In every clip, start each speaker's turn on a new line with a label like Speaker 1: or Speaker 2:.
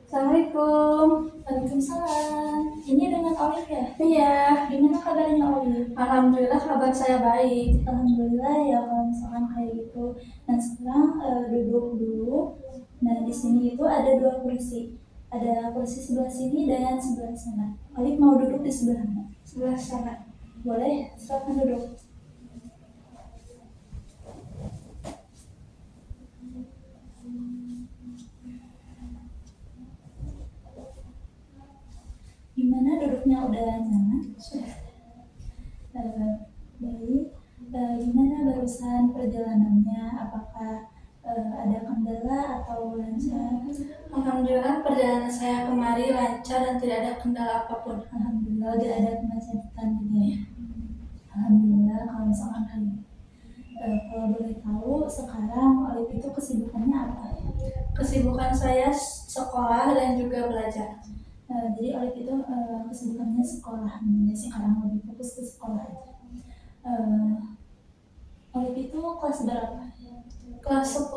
Speaker 1: Assalamualaikum.
Speaker 2: Waalaikumsalam. Ini dengan Olive ya?
Speaker 1: Iya,
Speaker 2: Gimana kabarnya Olive?
Speaker 1: alhamdulillah kabar saya baik.
Speaker 2: Alhamdulillah ya kalau misalkan kayak gitu. Nah sekarang duduk dulu. Nah di sini itu ada dua kursi. Ada kursi sebelah sini dan sebelah sana. Olive mau duduk di sebelah mana?
Speaker 1: Sebelah sana.
Speaker 2: Boleh, silakan duduk. Gimana duduknya udah nyaman?
Speaker 1: Sudah.
Speaker 2: Baik. Gimana barusan perjalanannya? Apakah ada kendala atau lancar?
Speaker 1: Alhamdulillah perjalanan saya kemari lancar dan tidak ada kendala apapun.
Speaker 2: Alhamdulillah gak ada kemacetan gitu ya. Alhamdulillah kalau misalkan hari kalau boleh tahu sekarang Olive itu kesibukannya apa?
Speaker 1: Kesibukan saya sekolah dan juga belajar.
Speaker 2: Jadi Olive itu kesibukannya sekolah. Jadi sekarang lebih fokus ke sekolah aja. Olive itu kelas berapa?
Speaker 1: Kelas 10.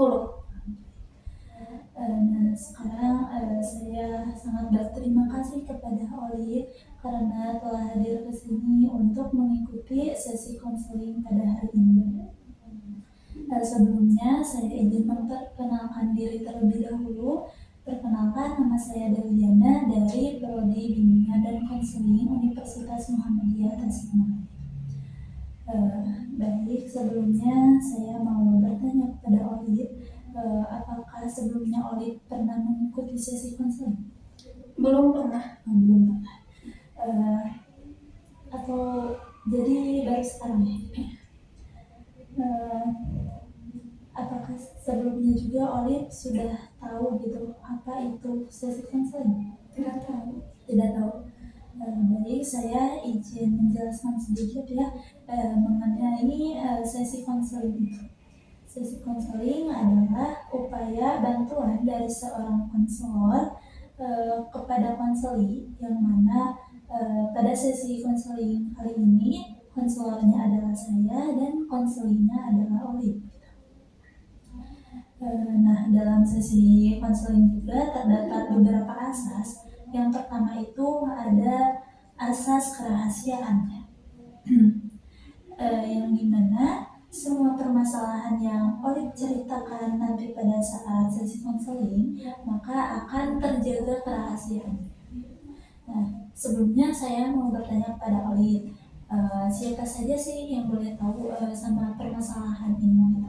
Speaker 2: Nah, sekarang saya sangat berterima kasih kepada Olive karena telah hadir ke sini untuk mengikuti sesi konseling pada hari ini. Sebelumnya saya izin memperkenalkan diri terlebih dahulu. Perkenalkan, nama saya Deliana dari Prodi Bimbingan dan Konseling Universitas Muhammadiyah Tasikmalaya. Baik, sebelumnya saya mau bertanya kepada Olive, apakah sebelumnya Olive pernah mengikuti sesi konseling?
Speaker 1: Belum pernah.
Speaker 2: Belum pernah. Atau jadi baru sekarang ya? Apakah sebelumnya juga Olive sudah tahu gitu apa itu sesi konseling?
Speaker 1: Tidak tahu.
Speaker 2: Tidak tahu. Baik, saya izin menjelaskan sedikit ya mengenai sesi konseling itu. Sesi konseling adalah upaya bantuan dari seorang konselor kepada konseli, yang mana pada sesi konseling kali ini konselornya adalah saya dan konselingnya adalah Olive. Nah, dalam sesi konseling juga terdapat beberapa asas. Yang pertama itu ada asas kerahasiaan, yang dimana semua permasalahan yang Olive ceritakan nanti pada saat sesi konseling maka akan terjaga kerahasiaan. Nah, sebelumnya saya mau bertanya kepada Olive, siapa saja sih yang boleh tahu sama permasalahan ini?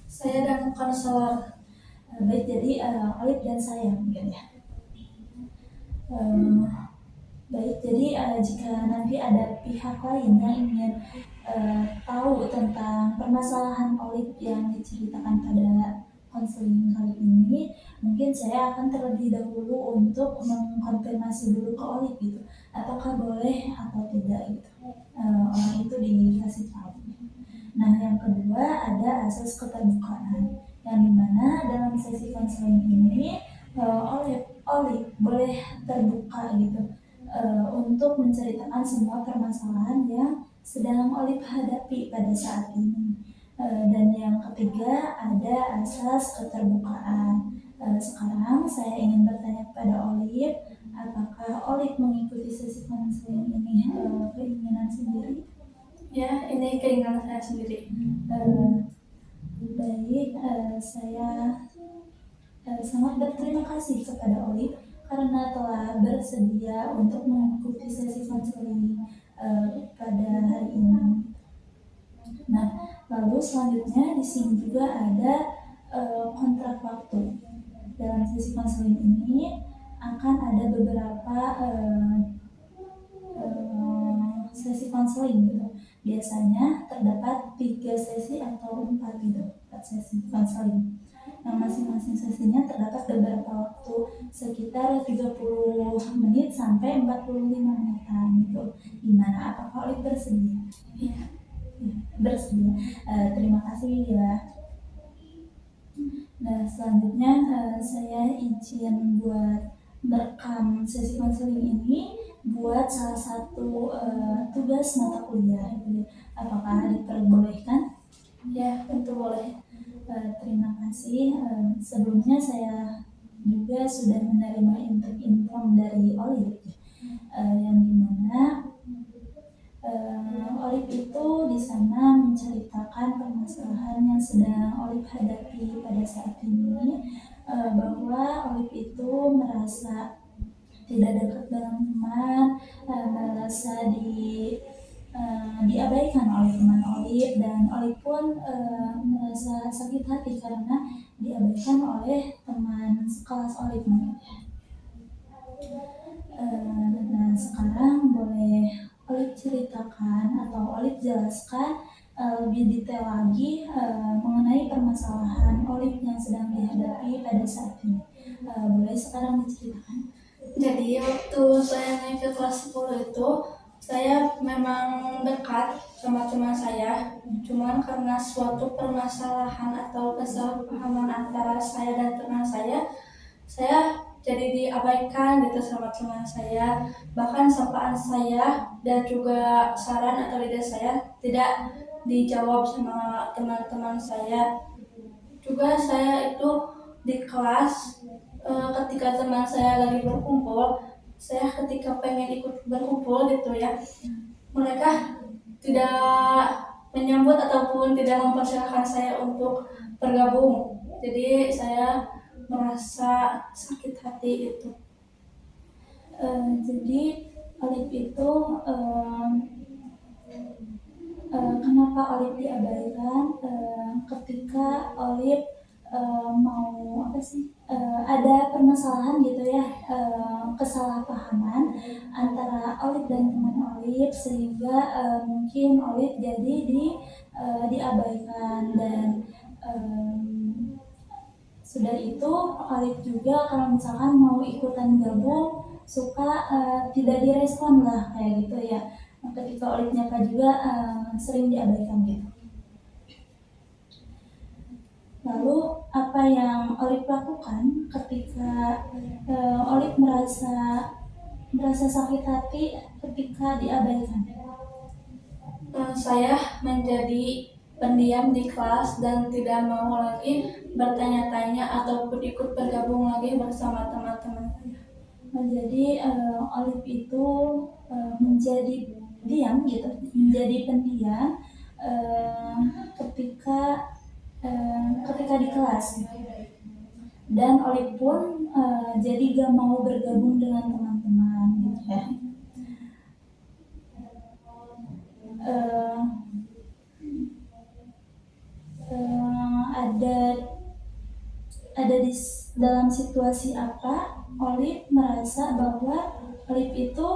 Speaker 1: Saya dan konselor.
Speaker 2: Baik, jadi Olive dan saya mungkin ya. Baik, jadi jika nanti ada pihak lain yang ingin tahu tentang permasalahan Olive yang diceritakan pada konseling kali ini, mungkin saya akan terlebih dahulu untuk mengkonfirmasi dulu ke Olive gitu, apakah boleh atau tidak gitu. Orang itu dikasih tahu. Nah, yang kedua ada asas keterbukaan, yang dimana dalam sesi konseling ini Olive boleh terbuka gitu untuk menceritakan semua permasalahan yang sedang Olive hadapi pada saat ini. Dan yang ketiga ada asas keterbukaan. Sekarang saya ingin bertanya kepada Olive, apakah Olive mengikuti sesi konseling ini keinginan sendiri?
Speaker 1: Ya, ini keinginan saya sendiri.
Speaker 2: Baik, saya sangat berterima kasih kepada Olive karena telah bersedia untuk mengikuti sesi konseling pada hari ini. Nah, lalu selanjutnya di sini juga ada kontrak waktu. Dalam sesi konseling ini akan ada beberapa sesi konseling gitu. Biasanya terdapat 3 sesi atau 4 gitu, 4 sesi konseling. Yang masing-masing sesinya terdapat beberapa waktu sekitar 30 menit sampai 45 menitan gitu. Gimana? Apakah Olive bersedia?
Speaker 1: Iya.
Speaker 2: Bersedia. Terima kasih ya. Nah, selanjutnya saya izin buat merekam sesi konseling ini buat salah satu tugas mata kuliah. Apakah diperbolehkan?
Speaker 1: Ya, tentu boleh.
Speaker 2: Terima kasih. Sebelumnya saya juga sudah menerima intip-intip dari Olive, yang dimana Olive itu di sana menceritakan permasalahan yang sedang Olive hadapi pada saat ini, bahwa Olive itu merasa tidak dekat dengan teman, merasa diabaikan oleh teman Olive, dan Olive pun merasa sakit hati karena diabaikan oleh teman sekelas Olive. Nah, sekarang boleh Olive ceritakan atau Olive jelaskan lebih detail lagi mengenai permasalahan Olive yang sedang dihadapi pada saat ini. Boleh sekarang diceritakan?
Speaker 1: Jadi waktu saya naik ke kelas 10 itu, saya memang dekat sama teman saya. Cuman karena suatu permasalahan atau kesalahpahaman antara saya dan teman saya jadi diabaikan gitu sama teman saya. Bahkan sapaan saya dan juga saran atau ide saya tidak dijawab sama teman-teman saya. Juga saya itu di kelas, ketika teman saya lagi berkumpul, saya ketika pengen ikut berkumpul gitu ya, mereka tidak menyambut ataupun tidak mempersilahkan saya untuk bergabung. Jadi saya merasa sakit hati itu.
Speaker 2: Jadi Olive itu kenapa Olive diabaikan ketika Olive mau apa sih, ada permasalahan gitu ya, kesalahpahaman antara Olive dan teman Olive, sehingga mungkin Olive jadi diabaikan, dan sudah itu Olive juga kalau misalkan mau ikutan gabung suka tidak direspon lah kayak gitu ya. Ketika Olive nyapa juga sering diabaikan gitu. Lalu apa yang Olive lakukan ketika Olive merasa sakit hati ketika diabaikan?
Speaker 1: Saya menjadi pendiam di kelas dan tidak mau lagi bertanya-tanya ataupun ikut bergabung lagi bersama teman-teman saya.
Speaker 2: Jadi Olive itu menjadi diam gitu, menjadi pendiam ketika di kelas, dan Olive pun jadi gak mau bergabung dengan teman-teman gitu ya. Ada di dalam situasi apa Olive merasa bahwa Olive itu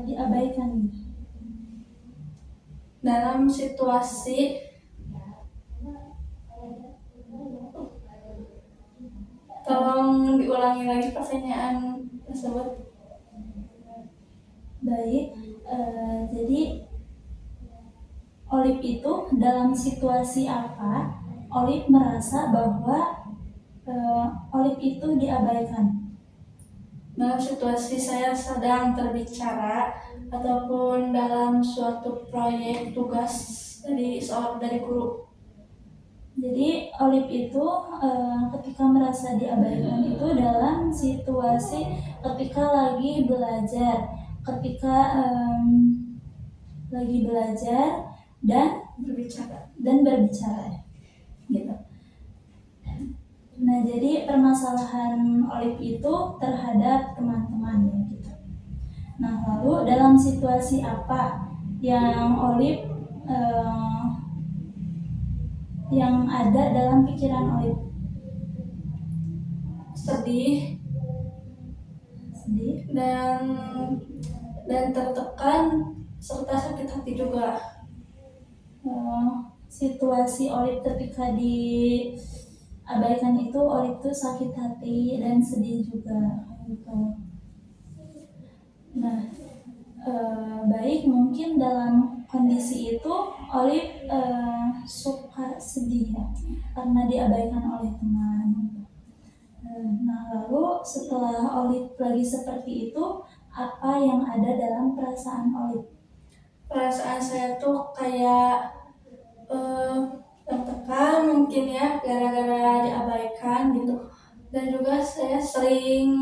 Speaker 2: diabaikan?
Speaker 1: Dalam situasi tolong diulangi lagi pertanyaan tersebut.
Speaker 2: Baik, jadi Olive itu dalam situasi apa Olive merasa bahwa Olive itu diabaikan?
Speaker 1: Dalam situasi saya sedang berbicara ataupun dalam suatu proyek tugas dari guru.
Speaker 2: Jadi Olive itu ketika merasa diabaikan itu dalam situasi ketika lagi belajar, lagi belajar dan berbicara gitu. Nah, jadi permasalahan Olive itu terhadap teman-temannya gitu. Nah, lalu dalam situasi apa yang Olive yang ada dalam pikiran Olive?
Speaker 1: Sedih dan tertekan serta sakit hati juga. Situasi Olive ketika diabaikan itu Olive tuh sakit hati dan sedih juga gitu. Nah, baik, mungkin dalam kondisi itu Olive suka sedih ya karena diabaikan oleh teman. Nah, lalu setelah Olive lagi seperti itu, apa yang ada dalam perasaan Olive? Perasaan saya tuh kayak tertekan mungkin ya gara-gara diabaikan gitu, dan juga saya sering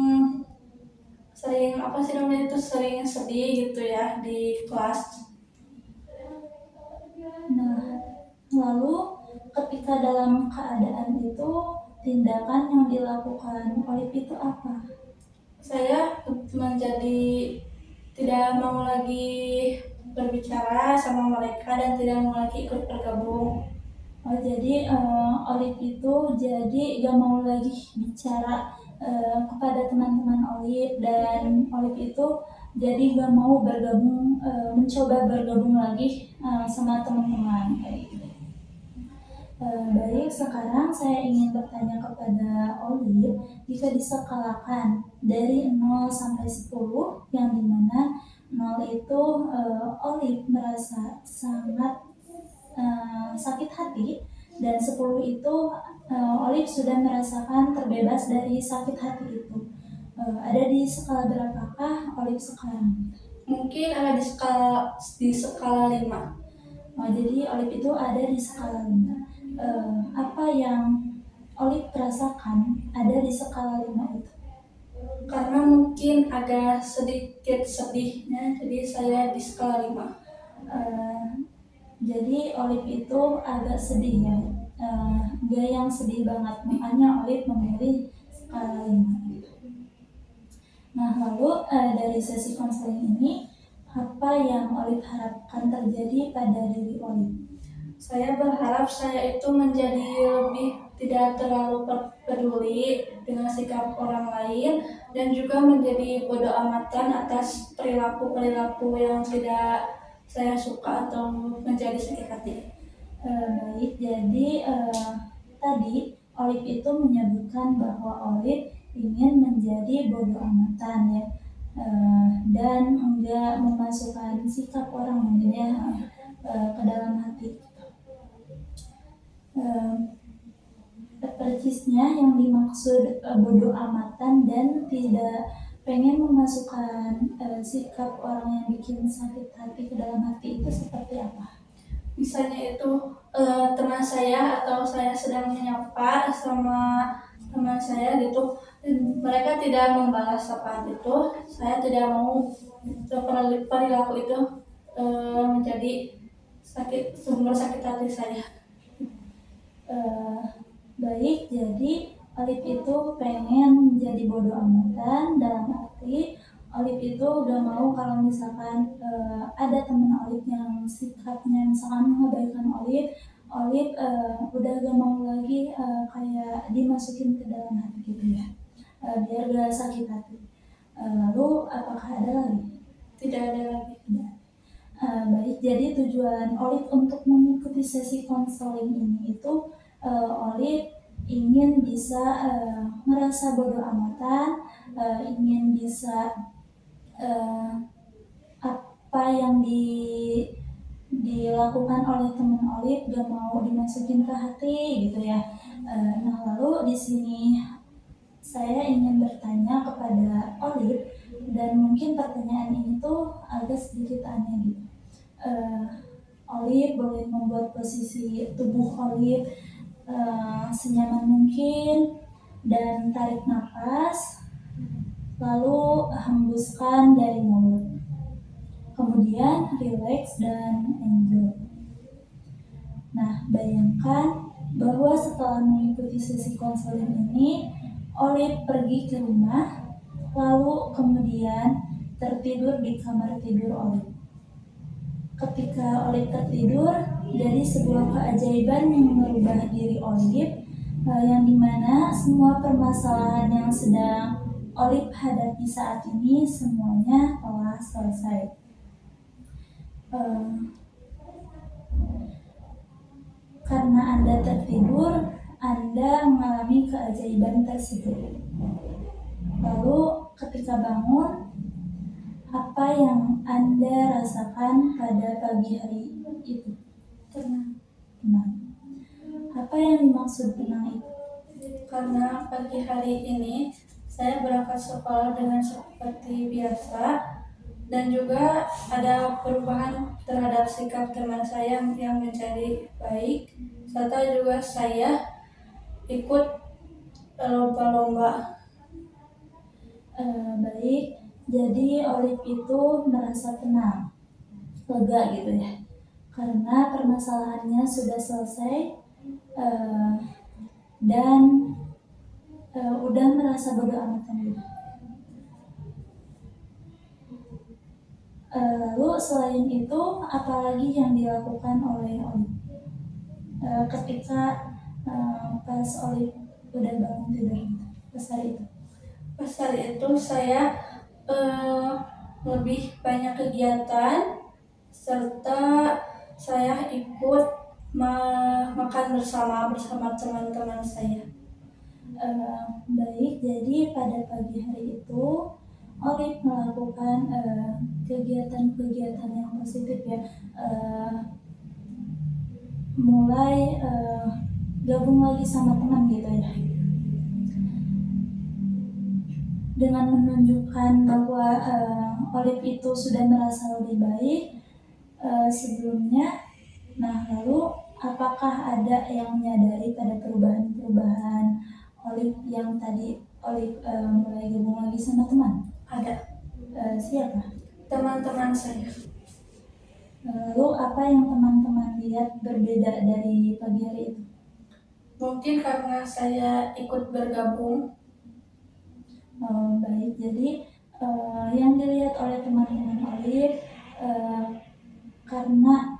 Speaker 1: sering apa sih namanya itu sering sedih gitu ya di kelas.
Speaker 2: Nah, lalu ketika dalam keadaan itu, tindakan yang dilakukan Olip itu apa?
Speaker 1: Saya menjadi tidak mau lagi berbicara sama mereka dan tidak mau lagi ikut bergabung.
Speaker 2: Oh, jadi Olip itu jadi gak mau lagi bicara kepada teman-teman Olip, dan Olip itu jadi gak mau bergabung, mencoba bergabung lagi sama teman-teman kayak gitu. Baik, sekarang saya ingin bertanya kepada Olip, jika diskalakan dari 0 sampai 10, yang dimana 0 itu Olip merasa sangat sakit hati, dan 10 itu Olip sudah merasakan terbebas dari sakit hati itu. Ada di skala berapakah Olip sekarang?
Speaker 1: Mungkin ada di skala 5.
Speaker 2: Oh, jadi Olip itu ada di skala 5. Apa yang Olip rasakan ada di skala 5 itu?
Speaker 1: Karena mungkin agak sedikit sedihnya, jadi saya di skala 5.
Speaker 2: Jadi Olip itu agak sedih ya, gak yang sedih banget, makanya Olip memilih skala 5 gitu. Nah, lalu dari sesi konseling ini, apa yang Olip harapkan terjadi pada diri Olip?
Speaker 1: Saya berharap saya itu menjadi lebih tidak terlalu peduli dengan sikap orang lain dan juga menjadi bodoh amatan atas perilaku-perilaku yang tidak saya suka atau menjadi sakit hati.
Speaker 2: Baik, jadi tadi Olip itu menyebutkan bahwa Olip ingin menjadi bodoh amatan ya, dan enggak memasukkan sikap orang mungkin ya ke dalam hati. Persisnya yang dimaksud bodoh amatan dan tidak pengen memasukkan sikap orang yang bikin sakit hati ke dalam hati itu seperti apa?
Speaker 1: Misalnya itu teman saya atau saya sedang menyapa sama teman saya gitu, dan mereka tidak membalas sapaan itu, saya tidak mau perilaku itu menjadi sumber sakit hati saya.
Speaker 2: Baik, jadi Olip itu pengen menjadi bodoh amatan, dalam arti Olip itu gak mau kalau misalkan ada temen Olip yang sikapnya misalkan mengabaikan Olip, Olip udah gak mau lagi kayak dimasukin ke dalam hati gitu ya, biar gak sakit hati. Lalu apakah ada lagi?
Speaker 1: Tidak ada lagi.
Speaker 2: Baik, jadi tujuan Olip untuk mengikuti sesi konseling ini itu Olip ingin bisa merasa bodoh amatan, ingin bisa apa yang dilakukan oleh teman Olip gak mau dimasukin ke hati gitu ya. Nah, lalu di sini saya ingin bertanya kepada Olip, dan mungkin pertanyaan ini tuh agak sedikit aneh gitu. Olip boleh membuat posisi tubuh Olip senyaman mungkin, dan tarik nafas, lalu hembuskan dari mulut. Kemudian relax dan enjoy. Nah, bayangkan bahwa setelah mengikuti sesi konseling ini, Olip pergi ke rumah, lalu kemudian tertidur di kamar tidur Olip. Ketika Olip tertidur, jadi sebuah keajaiban yang merubah diri Olip, yang dimana semua permasalahan yang sedang Olip hadapi saat ini semuanya telah selesai. Karena Anda tertidur, Anda mengalami keajaiban tersebut. Lalu ketika bangun, apa yang Anda rasakan pada pagi hari itu?
Speaker 1: Tenang.
Speaker 2: Apa yang dimaksud tenang itu?
Speaker 1: Karena pagi hari ini saya berangkat sekolah dengan seperti biasa, dan juga ada perubahan terhadap sikap teman saya yang menjadi baik, serta juga saya ikut lomba-lomba.
Speaker 2: Baik, jadi Olive itu merasa tenang, lega gitu ya, karena permasalahannya sudah selesai eh, dan udah merasa bodo amatan gitu. Lalu selain itu, apalagi yang dilakukan oleh Olive ketika pas Olive udah bangun tidur gitu, pas hari itu?
Speaker 1: Pas hari itu saya lebih banyak kegiatan serta saya ikut makan bersama teman-teman saya.
Speaker 2: Baik, jadi pada pagi hari itu Olive melakukan kegiatan-kegiatan yang positif ya. Mulai gabung lagi sama teman gitu ya, dengan menunjukkan bahwa Olive itu sudah merasa lebih baik sebelumnya. Nah, lalu apakah ada yang menyadari pada perubahan-perubahan Olive yang tadi Olive mulai gabung lagi sama teman?
Speaker 1: Ada
Speaker 2: Siapa?
Speaker 1: teman-teman saya.
Speaker 2: Lalu apa yang teman-teman lihat berbeda dari pagi hari itu?
Speaker 1: Mungkin karena saya ikut bergabung.
Speaker 2: Baik, jadi yang dilihat oleh teman-teman Olive karena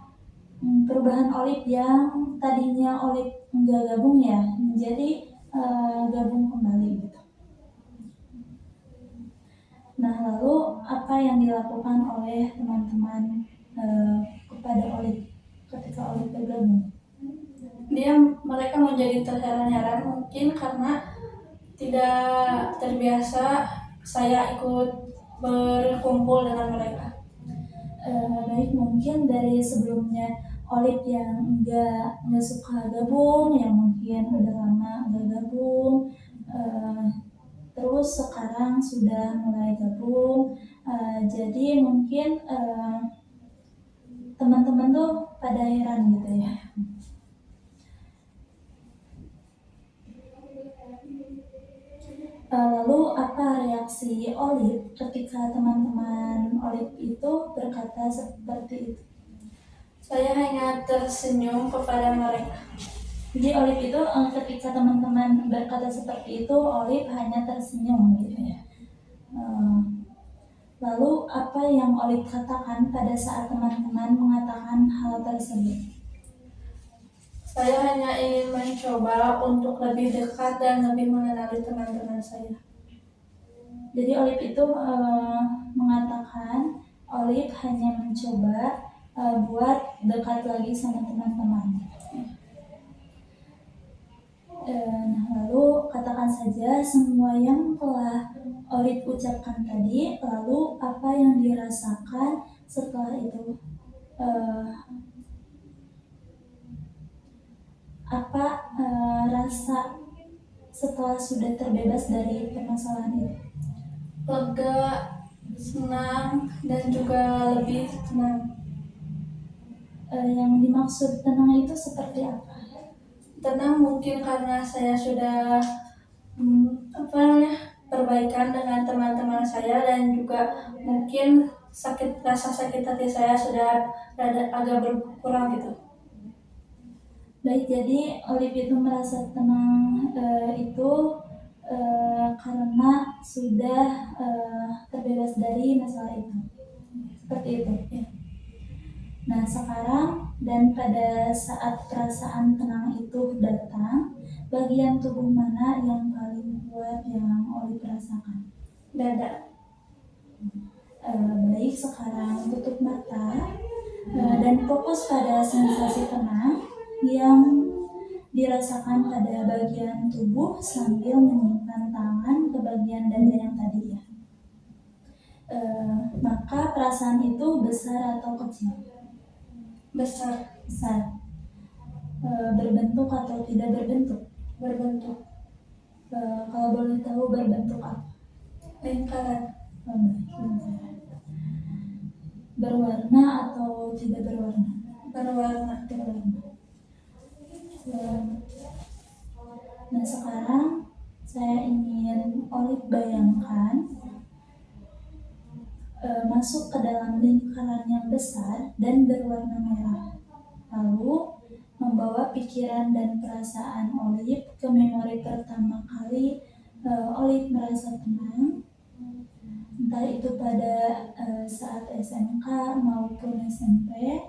Speaker 2: perubahan Olive yang tadinya Olive nggak gabung ya, menjadi gabung kembali gitu. Nah, lalu apa yang dilakukan oleh teman-teman kepada Olive ketika Olive bergabung?
Speaker 1: Mereka menjadi terheran-heran mungkin karena tidak terbiasa saya ikut berkumpul dengan mereka.
Speaker 2: Baik, mungkin dari sebelumnya Olive yang nggak suka gabung, yang mungkin udah lama nggak gabung, terus sekarang sudah mulai gabung. Jadi mungkin teman-teman tuh pada heran gitu ya. Lalu apa reaksi Olive ketika teman-teman Olive itu berkata seperti itu?
Speaker 1: Saya hanya tersenyum kepada mereka.
Speaker 2: Jadi Olive itu ketika teman-teman berkata seperti itu, Olive hanya tersenyum gitu ya. Lalu apa yang Olive katakan pada saat teman-teman mengatakan hal tersebut?
Speaker 1: Saya hanya ingin mencoba untuk lebih dekat dan lebih mengenali teman-teman saya.
Speaker 2: Jadi Olive itu mengatakan Olive hanya mencoba buat dekat lagi sama teman-teman. Nah, lalu katakan saja semua yang telah Olive ucapkan tadi, lalu apa yang dirasakan setelah itu? Apa rasa setelah sudah terbebas dari permasalahan itu?
Speaker 1: Lega, senang, dan juga lebih tenang.
Speaker 2: Yang dimaksud tenang itu seperti apa?
Speaker 1: Tenang mungkin karena saya sudah perbaikan dengan teman-teman saya dan juga mungkin rasa sakit hati saya sudah agak berkurang gitu.
Speaker 2: Baik, jadi Olive itu merasa tenang itu karena sudah terbebas dari masalah itu. Seperti itu. Ya. Nah, sekarang dan pada saat perasaan tenang itu datang, bagian tubuh mana yang paling kuat yang Olive rasakan?
Speaker 1: Dada.
Speaker 2: Baik, sekarang tutup mata dan fokus pada sensasi tenang yang dirasakan pada bagian tubuh sambil menyimpan tangan ke bagian dada yang tadi ya. Maka perasaan itu besar atau kecil?
Speaker 1: Besar.
Speaker 2: Besar. Berbentuk atau tidak berbentuk?
Speaker 1: Berbentuk.
Speaker 2: Kalau boleh tahu berbentuk apa?
Speaker 1: Lingkaran.
Speaker 2: Lingkaran. Berwarna atau tidak berwarna?
Speaker 1: Berwarna.
Speaker 2: Nah, sekarang saya ingin Olive bayangkan masuk ke dalam lingkaran yang besar dan berwarna merah. Lalu membawa pikiran dan perasaan Olive ke memori pertama kali Olive merasa tenang, entah itu pada saat SMK maupun SMP.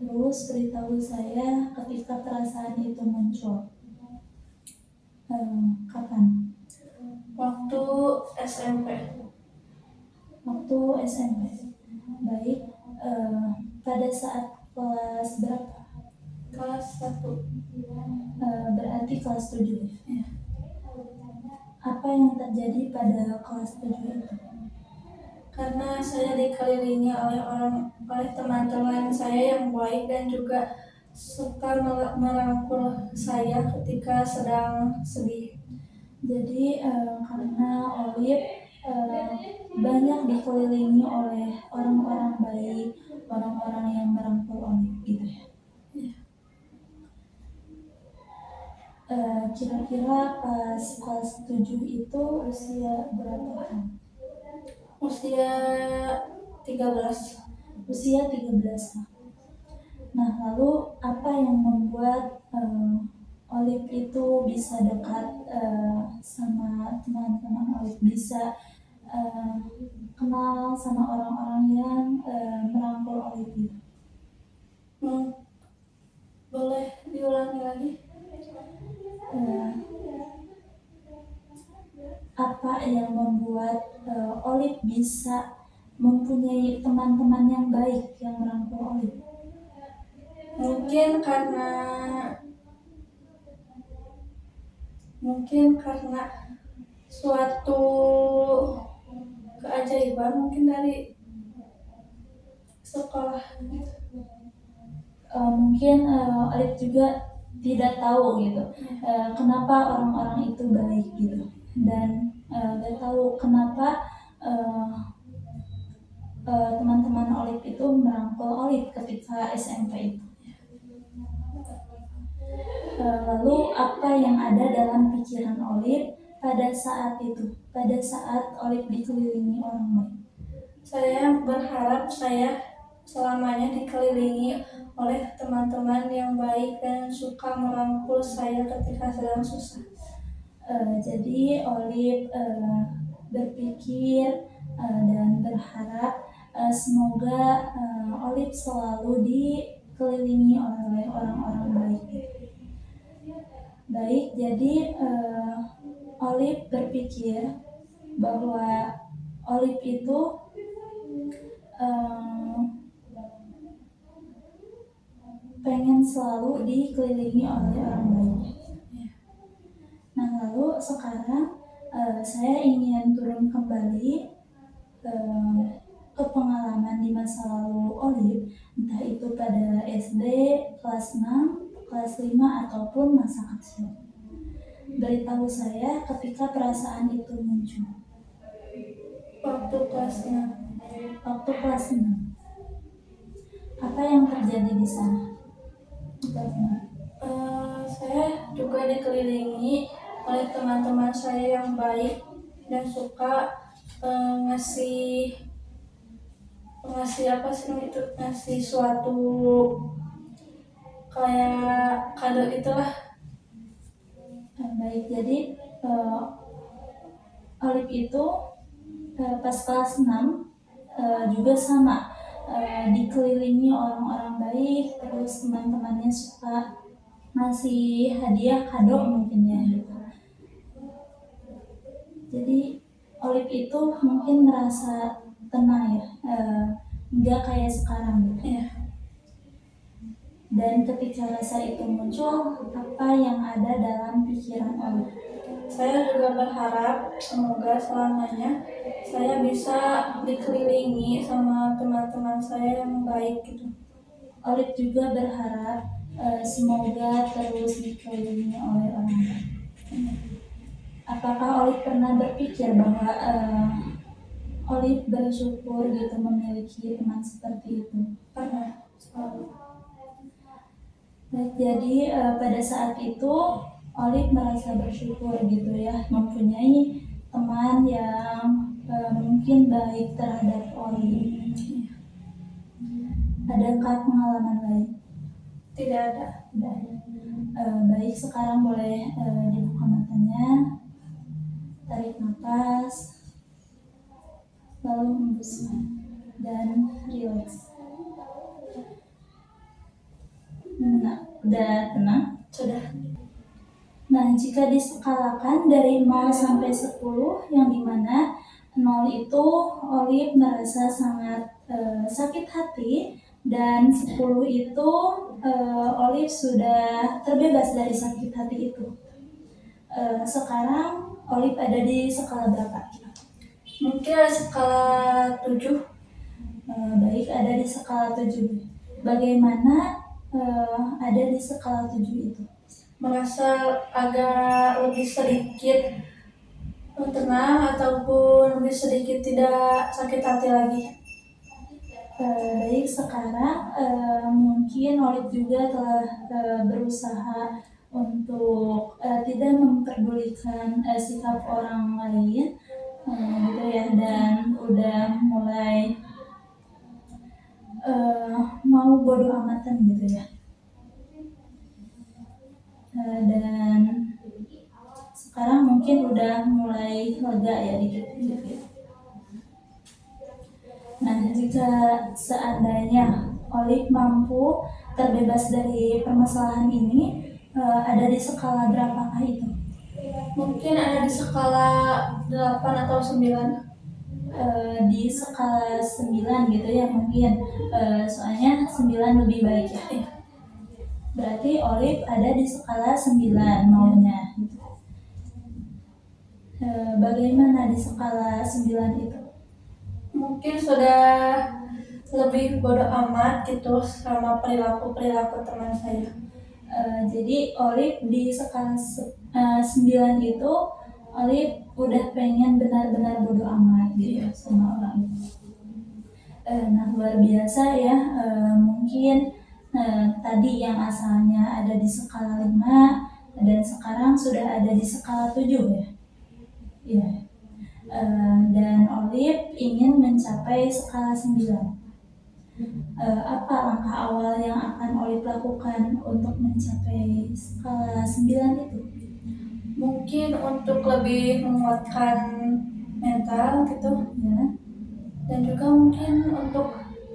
Speaker 2: Terus beritahu saya ketika perasaan itu muncul. Kapan?
Speaker 1: Waktu SMP.
Speaker 2: Waktu SMP. Baik. Pada saat kelas berapa?
Speaker 1: Kelas 1.
Speaker 2: Berarti kelas 7.
Speaker 1: Ya.
Speaker 2: Apa yang terjadi pada kelas 7 itu?
Speaker 1: Karena saya dikelilingi oleh teman-teman saya yang baik dan juga suka merangkul saya ketika sedang sedih.
Speaker 2: Jadi karena Olive banyak dikelilingi oleh orang-orang baik, orang-orang yang merangkul Olive gitu ya. Kira-kira pas kelas 7 itu usia berapa tahun?
Speaker 1: Usia 13.
Speaker 2: Usia 13 tahun. Nah, lalu apa yang membuat Olive itu bisa dekat sama teman-teman Olive, bisa kenal sama orang-orang yang merangkul Olive itu?
Speaker 1: Boleh diulangi lagi?
Speaker 2: Apa yang membuat Olive bisa mempunyai teman-teman yang baik yang merangkul Olive?
Speaker 1: Mungkin karena suatu keajaiban mungkin dari sekolah.
Speaker 2: Mungkin Olive juga tidak tahu gitu kenapa orang-orang itu baik gitu, dan gak tahu kenapa teman-teman Olive itu merangkul Olive ketika SMP itu. Lalu apa yang ada dalam pikiran Olive pada saat itu, pada saat Olive dikelilingi orang baik?
Speaker 1: Saya berharap saya selamanya dikelilingi oleh teman-teman yang baik dan suka merangkul saya ketika sedang susah.
Speaker 2: Jadi Olive berpikir dan berharap semoga Olive selalu dikelilingi oleh orang-orang baik. Baik, jadi Olive berpikir bahwa Olive itu pengen selalu dikelilingi oleh orang baik. Nah, lalu sekarang saya ingin turun kembali ke pengalaman di masa lalu Olive, entah itu pada SD, kelas 6, kelas 5, ataupun masa kecil. Beritahu saya ketika perasaan itu muncul.
Speaker 1: Waktu kelas 6.
Speaker 2: Waktu kelas 6. Apa yang terjadi di sana?
Speaker 1: Saya juga dikelilingi oleh teman-teman saya yang baik dan suka ngasih suatu kayak kado itulah.
Speaker 2: Baik, jadi Olive itu pas kelas 6 juga sama, dikelilingi orang-orang baik, terus teman-temannya suka ngasih hadiah kado mungkin ya. Jadi Olive itu mungkin merasa tenang ya, nggak kayak sekarang gitu. Dan ketika rasa itu muncul, apa yang ada dalam pikiran Olive?
Speaker 1: Saya juga berharap semoga selamanya saya bisa dikelilingi sama teman-teman saya yang baik gitu.
Speaker 2: Olive juga berharap semoga terus dikelilingi oleh orang baik. Apakah Olive pernah berpikir bahwa Olive bersyukur gitu memiliki teman seperti itu?
Speaker 1: Pernah selalu.
Speaker 2: Baik, jadi pada saat itu Olive merasa bersyukur gitu ya, mempunyai teman yang mungkin baik terhadap Olive. Adakah pengalaman lain?
Speaker 1: Tidak ada.
Speaker 2: Tidak ada. Baik, sekarang boleh dibuka matanya, tarik nafas, lalu hembuskan dan rileks. Nah, udah tenang?
Speaker 1: Sudah.
Speaker 2: Nah, jika diskalakan dari 0 sampai 10, yang dimana 0 itu Olive merasa sangat sakit hati, dan 10 itu Olive sudah terbebas dari sakit hati itu. Sekarang Olive ada di skala berapa?
Speaker 1: Mungkin ada skala 7.
Speaker 2: Baik, ada di skala 7. Bagaimana ada di skala 7 itu?
Speaker 1: Merasa agak lebih sedikit tenang ataupun lebih sedikit tidak sakit hati lagi.
Speaker 2: Baik, sekarang mungkin Olive juga telah berusaha untuk tidak memperdulikan sikap orang lain, gitu ya, dan udah mulai mau bodo amatan gitu ya. Dan sekarang mungkin udah mulai lega ya dikit-dikit. Nah, jika seandainya Olive mampu terbebas dari permasalahan ini, ada di skala berapakah itu?
Speaker 1: Mungkin ada di skala 8 atau 9.
Speaker 2: Di skala 9 gitu ya mungkin, soalnya 9 lebih baik ya. Berarti Olive ada di skala 9 maunya. Bagaimana di skala 9 itu?
Speaker 1: Mungkin sudah lebih bodo amat gitu sama perilaku teman saya.
Speaker 2: Jadi Olive di skala 9 itu Olive udah pengen benar-benar bodo amat gitu sama orang itu. Nah, luar biasa ya. Mungkin tadi yang asalnya ada di skala 5 dan sekarang sudah ada di skala 7 ya. Iya. Dan Olive ingin mencapai skala 9. Apa langkah awal yang akan Olive lakukan untuk mencapai skala 9 itu?
Speaker 1: Mungkin untuk lebih menguatkan mental gitu
Speaker 2: Ya.
Speaker 1: dan juga mungkin untuk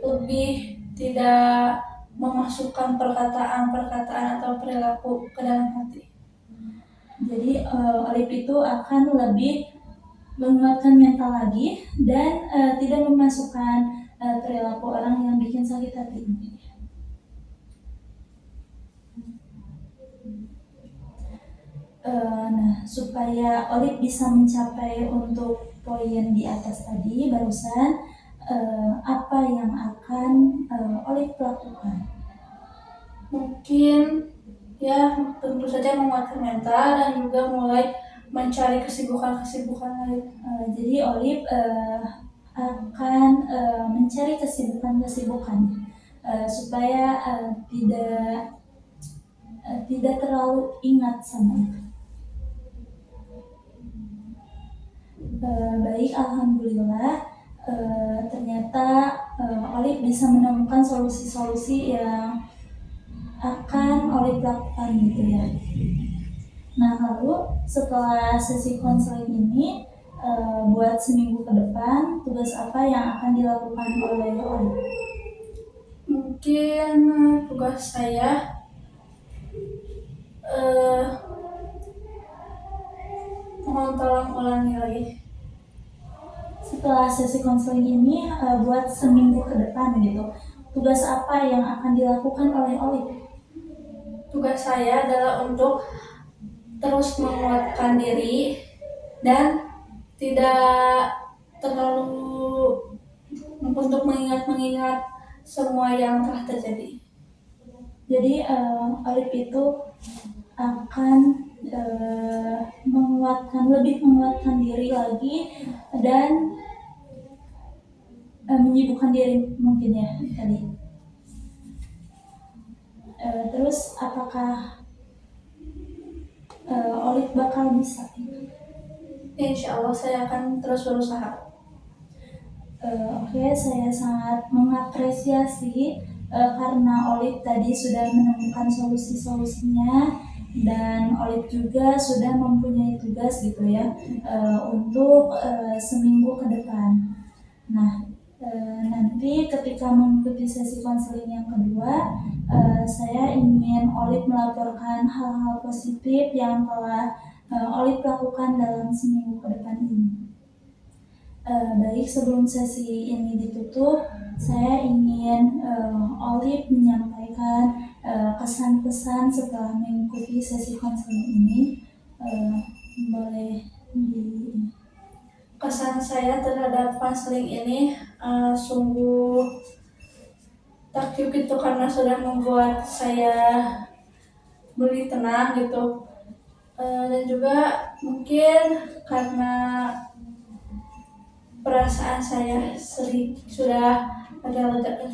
Speaker 1: lebih tidak memasukkan perkataan atau perilaku ke dalam hati.
Speaker 2: Jadi Olive itu akan lebih menguatkan mental lagi dan tidak memasukkan perilaku orang yang bikin sakit hati. Nah, supaya Olive bisa mencapai untuk poin di atas tadi barusan, apa yang akan Olive lakukan?
Speaker 1: Mungkin ya tentu saja menguatkan mental dan juga mulai mencari kesibukan lain.
Speaker 2: Jadi Olive akan mencari kesibukan supaya tidak terlalu ingat sama itu. Baik, alhamdulillah. Ternyata Olive bisa menemukan solusi-solusi yang akan Olive lakukan gitu ya. Nah, lalu setelah sesi konseling ini, buat seminggu ke depan, tugas apa yang akan dilakukan oleh Olive?
Speaker 1: Mungkin tugas saya mohon tolong ulangi lagi.
Speaker 2: Setelah sesi konseling ini, buat seminggu ke depan gitu, tugas apa yang akan dilakukan oleh Olive?
Speaker 1: Tugas saya adalah untuk terus menguatkan diri dan tidak terlalu untuk mengingat semua yang telah terjadi.
Speaker 2: Jadi Olive itu akan lebih menguatkan diri lagi dan menyibukkan diri mungkin ya tadi. Terus apakah Olive bakal bisa.
Speaker 1: Insya Allah saya akan terus berusaha.
Speaker 2: Oke, saya sangat mengapresiasi karena Olive tadi sudah menemukan solusi-solusinya dan Olive juga sudah mempunyai tugas gitu ya untuk seminggu ke depan. Nah, nanti ketika mengikuti sesi konseling yang kedua, saya ingin Olive melaporkan hal-hal positif yang telah Olive lakukan dalam seminggu ke depan ini. Baik, sebelum sesi ini ditutup, saya ingin Olive menyampaikan kesan-pesan setelah mengikuti sesi konseling ini. Boleh di
Speaker 1: Kesan saya terhadap konseling ini sungguh takjub gitu karena sudah membuat saya lebih tenang gitu. Dan juga mungkin karena perasaan saya sudah agak lega.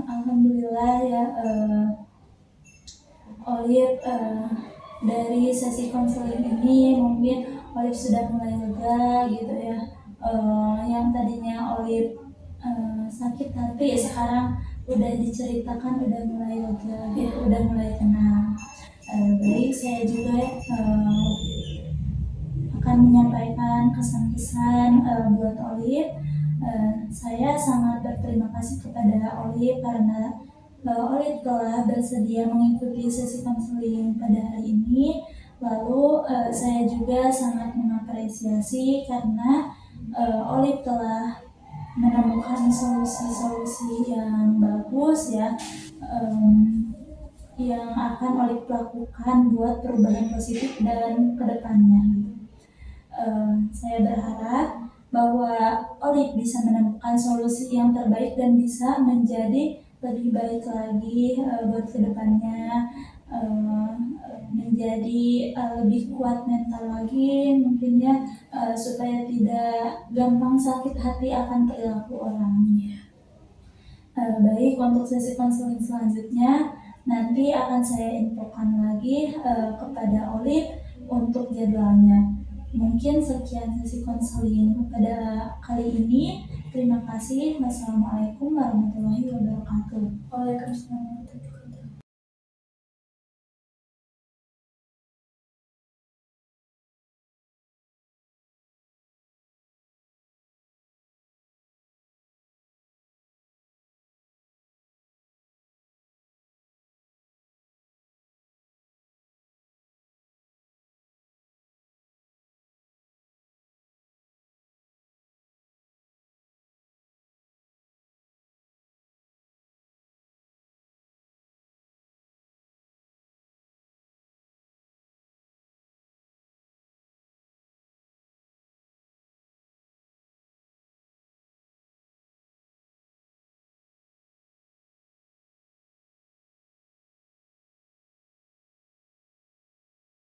Speaker 2: Alhamdulillah ya, Olive dari sesi konseling ini mungkin Olive sudah mulai lega gitu ya. Yang tadinya Olive sakit hati sekarang udah diceritakan udah mulai lega,
Speaker 1: Ya.
Speaker 2: udah mulai tenang. Baik, saya juga akan menyampaikan kesan-kesan buat Olive. Saya sangat berterima kasih kepada Olive karena Olive telah bersedia mengikuti sesi konseling pada hari ini. Lalu saya juga sangat mengapresiasi karena Olive telah menemukan solusi-solusi yang bagus ya, yang akan Olive lakukan buat perubahan positif dan kedepannya. Saya berharap bahwa Olive bisa menemukan solusi yang terbaik dan bisa menjadi lebih baik lagi buat kedepannya, menjadi lebih kuat mental lagi mungkin ya, supaya tidak gampang sakit hati akan perilaku orang. Baik, untuk sesi konseling selanjutnya nanti akan saya infokan lagi kepada Olive untuk jadwalnya. Mungkin sekian sesi konseling pada kali ini. Terima kasih. Wassalamualaikum warahmatullahi wabarakatuh.
Speaker 1: Waalaikumsalam.